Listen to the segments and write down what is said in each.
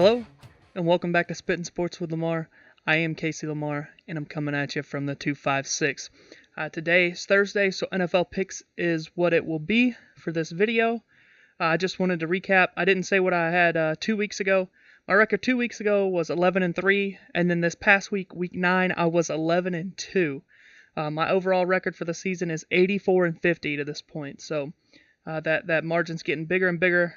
Hello, and welcome back to Spittin' Sports with Lamar. I am Casey Lamar, and I'm coming at you from the 256. Today is Thursday, so NFL Picks is what it will be for this video. I just wanted to recap. I didn't say what I had 2 weeks ago. My record 2 weeks ago was 11-3, and then this past week, week 9, I was 11-2. My overall record for the season is 84-50 to this point, so that margin's getting bigger and bigger.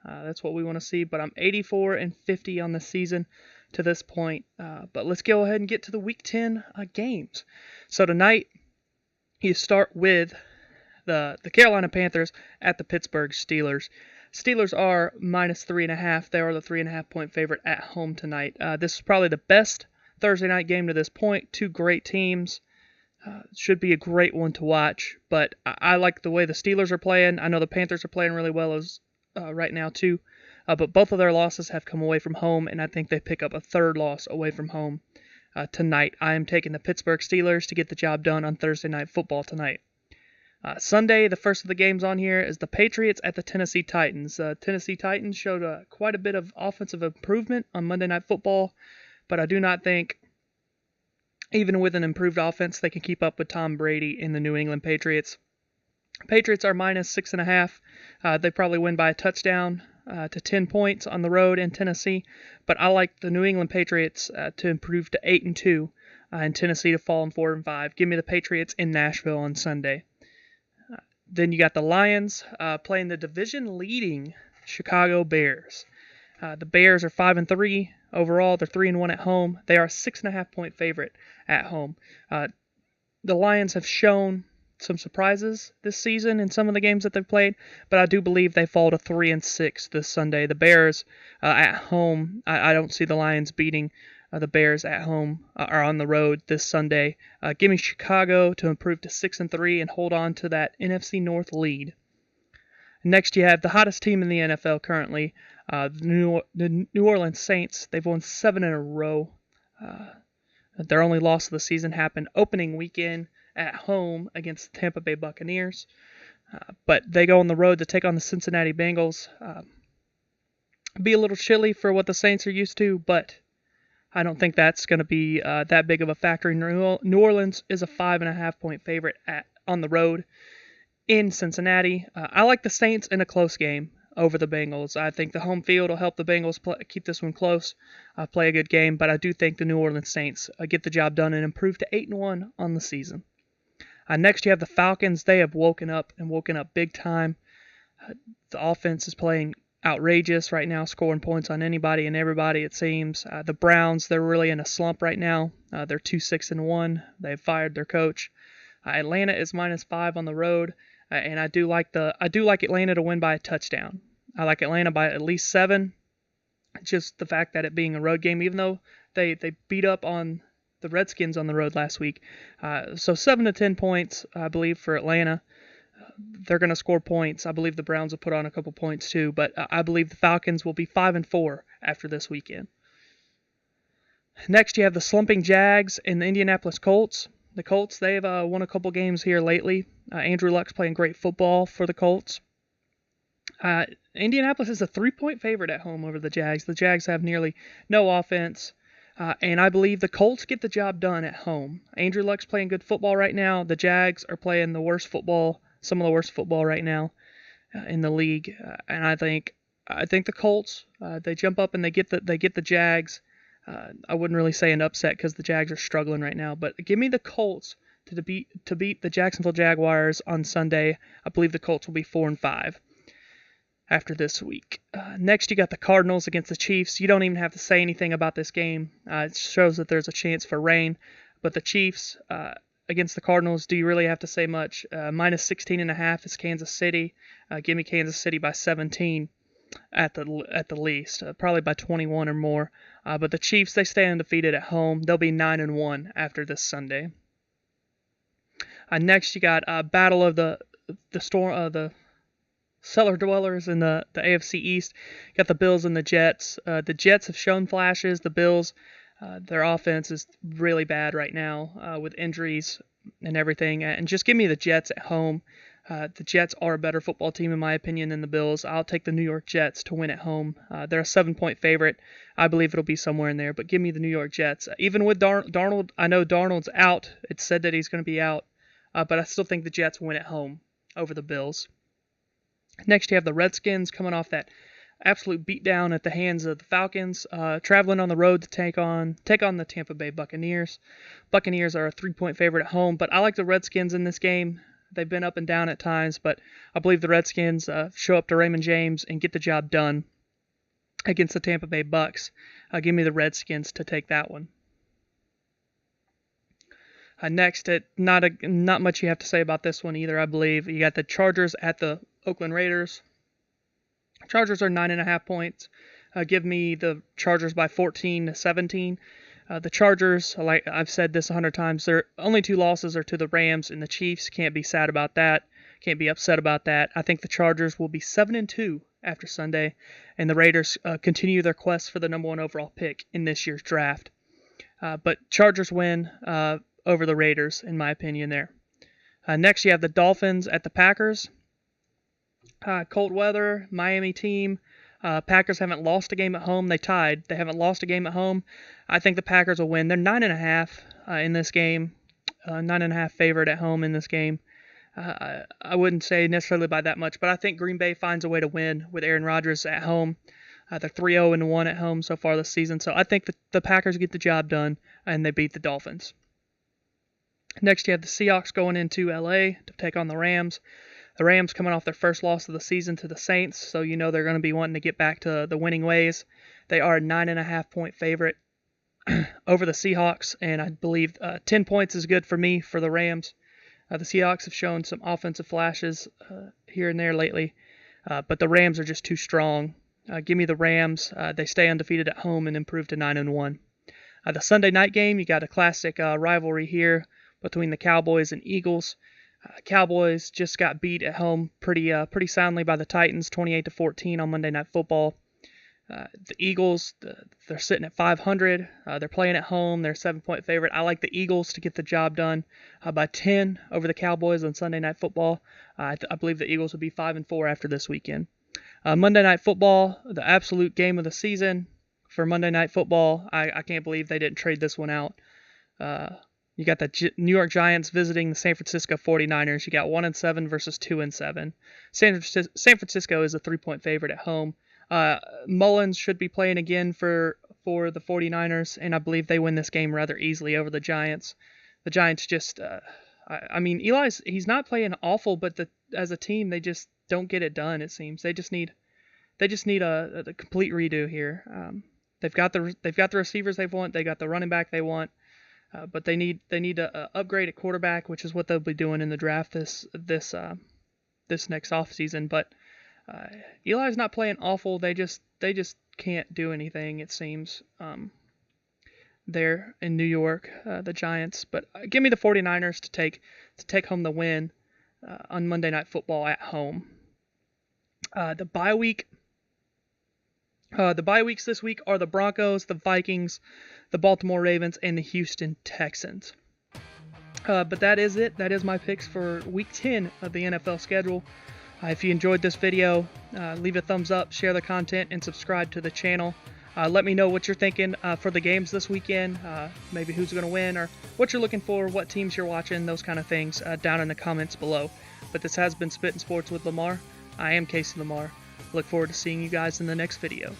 That's what we want to see, but I'm 84-50 on the season to this point. But let's go ahead and get to the Week 10 games. So tonight, you start with the Carolina Panthers at the Pittsburgh Steelers. Steelers are minus 3.5. They are the 3.5 point favorite at home tonight. This is probably the best Thursday night game to this point. Two great teams. Should be a great one to watch, but I like the way the Steelers are playing. I know the Panthers are playing really well right now too, but both of their losses have come away from home, and I think they pick up a third loss away from home tonight. I am taking the Pittsburgh Steelers to get the job done on Thursday Night Football tonight. Sunday, the first of the games on here is the Patriots at the Tennessee Titans. Tennessee Titans showed quite a bit of offensive improvement on Monday Night Football, but I do not think, even with an improved offense, they can keep up with Tom Brady and the New England Patriots. Patriots are minus 6.5. They probably win by a touchdown to 10 points on the road in Tennessee. But I like the New England Patriots to improve to 8-2 and Tennessee to fall in 4-5. Give me the Patriots in Nashville on Sunday. Then you got the Lions playing the division-leading Chicago Bears. The Bears are 5-3 overall. They're 3-1 at home. They are a 6.5 point favorite at home. The Lions have shown some surprises this season in some of the games that they've played, but I do believe they fall to 3-6 this Sunday. The Bears at home, I don't see the Lions beating the Bears at home or on the road this Sunday. Give me Chicago to improve to 6-3 and hold on to that NFC North lead. Next, you have the hottest team in the NFL currently, the New Orleans Saints. They've won 7 in a row. Their only loss of the season happened opening weekend at home against the Tampa Bay Buccaneers. But they go on the road to take on the Cincinnati Bengals. Be a little chilly for what the Saints are used to, but I don't think that's going to be that big of a factor. New Orleans is a 5.5 point favorite on the road in Cincinnati. I like the Saints in a close game over the Bengals. I think the home field will help the Bengals keep this one close, play a good game, but I do think the New Orleans Saints get the job done and improve to 8-1 on the season. Next, you have the Falcons. They have woken up big time. The offense is playing outrageous right now, scoring points on anybody and everybody, it seems. The Browns, they're really in a slump right now. They're 2-6-1. They've fired their coach. Atlanta is minus 5 on the road, and I do like Atlanta to win by a touchdown. I like Atlanta by at least 7. Just the fact that it being a road game, even though they beat up on the Redskins on the road last week. So 7 to 10 points, I believe, for Atlanta. They're going to score points. I believe the Browns will put on a couple points too, but I believe the Falcons will be 5-4 after this weekend. Next, you have the slumping Jags and the Indianapolis Colts. The Colts, they've won a couple games here lately. Andrew Luck's playing great football for the Colts. Indianapolis is a 3-point favorite at home over the Jags. The Jags have nearly no offense. And I believe the Colts get the job done at home. Andrew Luck's playing good football right now. The Jags are playing some of the worst football right now in the league. And I think the Colts, they jump up and they get the Jags. I wouldn't really say an upset because the Jags are struggling right now, but give me the Colts to beat the Jacksonville Jaguars on Sunday. I believe the Colts will be 4-5. After this week. Next, you got the Cardinals against the Chiefs. You don't even have to say anything about this game. It shows that there's a chance for rain. But the Chiefs against the Cardinals, do you really have to say much? Minus 16.5 is Kansas City. Give me Kansas City by 17 at the least. Probably by 21 or more. But the Chiefs, they stay undefeated at home. They'll be 9-1 after this Sunday. Next, you got a battle of the cellar dwellers in the AFC East. You got the Bills and the Jets. The Jets have shown flashes. The Bills, their offense is really bad right now with injuries and everything. And just give me the Jets at home The Jets are a better football team, in my opinion, than the Bills. I'll take the New York Jets to win at home. They're a 7-point favorite. I believe it'll be somewhere in there, but give me the New York Jets. Even with Darnold, I know Darnold's out. It's said that he's going to be out, but I still think the Jets win at home over the Bills. Next, you have the Redskins coming off that absolute beatdown at the hands of the Falcons, traveling on the road to take on the Tampa Bay Buccaneers. Buccaneers are a 3-point favorite at home, but I like the Redskins in this game. They've been up and down at times, but I believe the Redskins show up to Raymond James and get the job done against the Tampa Bay Bucs. Give me the Redskins to take that one. Next, not much you have to say about this one either, I believe. You got the Chargers at the Oakland Raiders. Chargers are 9.5 points. Give me the Chargers by 14-17. The Chargers, like I've said this 100 times, their only 2 losses are to the Rams and the Chiefs. Can't be sad about that. Can't be upset about that. I think the Chargers will be 7-2 after Sunday, and the Raiders continue their quest for the number 1 overall pick in this year's draft. But Chargers win over the Raiders, in my opinion there. Next, you have the Dolphins at the Packers. Cold weather, Miami team. Packers haven't lost a game at home. They tied. They haven't lost a game at home. I think the Packers will win. They're 9.5 in this game. 9.5 favorite at home in this game. I wouldn't say necessarily by that much, but I think Green Bay finds a way to win with Aaron Rodgers at home. They're 3-0-1 at home so far this season. So I think the Packers get the job done, and they beat the Dolphins. Next, you have the Seahawks going into LA to take on the Rams. The Rams coming off their first loss of the season to the Saints, so you know they're going to be wanting to get back to the winning ways. They are a 9.5-point favorite over the Seahawks, and I believe 10 points is good for me for the Rams. The Seahawks have shown some offensive flashes here and there lately, but the Rams are just too strong. Give me the Rams. They stay undefeated at home and improve to 9-1. The Sunday night game, you got a classic rivalry here between the Cowboys and Eagles. Cowboys just got beat at home pretty soundly by the Titans, 28-14 on Monday Night Football. The Eagles, they're sitting at 500. They're playing at home. They're a 7-point favorite. I like the Eagles to get the job done by 10 over the Cowboys on Sunday Night Football. I believe the Eagles will be 5-4 after this weekend. Monday Night Football, the absolute game of the season for Monday Night Football. I can't believe they didn't trade this one out. You got the New York Giants visiting the San Francisco 49ers. You got 1-7 versus 2-7. San Francisco is a 3-point favorite at home. Mullins should be playing again for the 49ers, and I believe they win this game rather easily over the Giants. The Giants just, he's not playing awful, but as a team, they just don't get it done. It seems they just need a complete redo here. They've got the receivers they want. They got the running back they want. But they need to upgrade at quarterback, which is what they'll be doing in the draft this next offseason. But Eli's not playing awful. They just can't do anything, it seems. There in New York, the Giants. But give me the 49ers to take home the win on Monday Night Football at home. The bye weeks this week are the Broncos, the Vikings, the Baltimore Ravens, and the Houston Texans. But that is it. That is my picks for Week 10 of the NFL schedule. If you enjoyed this video, leave a thumbs up, share the content, and subscribe to the channel. Let me know what you're thinking for the games this weekend, maybe who's going to win, or what you're looking for, what teams you're watching, those kind of things down in the comments below. But this has been Spittin' Sports with Lamar. I am Casey Lamar. Look forward to seeing you guys in the next video.